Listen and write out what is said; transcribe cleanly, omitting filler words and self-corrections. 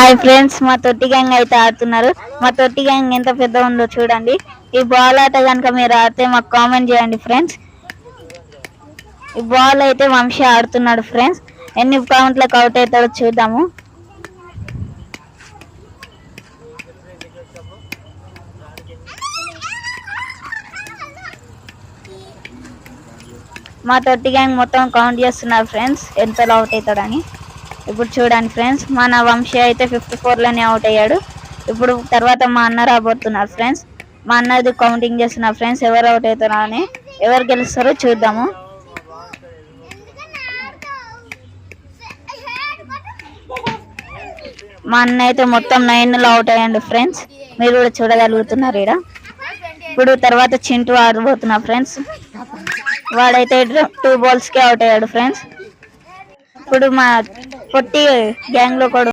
Hi friends, మా తొట్టి gang అయితే ఆడుతున్నారు. మా తొట్టి గ్యాంగ్ ఎంత పెద్ద ఉందో చూడండి. ఈ బాల్ ఆట కనుక మీరు ఆడితే మాకు కామెంట్ చేయండి ఫ్రెండ్స్. ఈ బాల్ అయితే వంశీ ఆడుతున్నాడు ఫ్రెండ్స్. ఎన్ని కౌంట్లకు అవుట్ అవుతాడో చూద్దాము. మా తొట్టి గ్యాంగ్ మొత్తం కౌంట్ చేస్తున్నారు ఫ్రెండ్స్, ఎంతలో అవుట్ అవుతాడని. ఇప్పుడు చూడండి ఫ్రెండ్స్, మన వంశీ అయితే 54లోనే అవుట్ అయ్యాడు. ఇప్పుడు తర్వాత మా అన్న రాబోతున్నారు ఫ్రెండ్స్. మా అన్నది కౌంటింగ్ చేస్తున్నారు ఫ్రెండ్స్, ఎవరు అవుట్ అవుతారో అని. ఎవరు గెలుస్తారో చూద్దాము. మా అన్న అయితే మొత్తం 9లో అవుట్ అయ్యాడు ఫ్రెండ్స్. మీరు కూడా చూడగలుగుతున్నారు ఇక్కడ. ఇప్పుడు తర్వాత చింటూ ఆడబోతున్నారు ఫ్రెండ్స్. వాడైతే 2 balls కి అవుట్ అయ్యాడు ఫ్రెండ్స్. ఇప్పుడు మా పొట్టి గ్యాంగ్ లో కూడా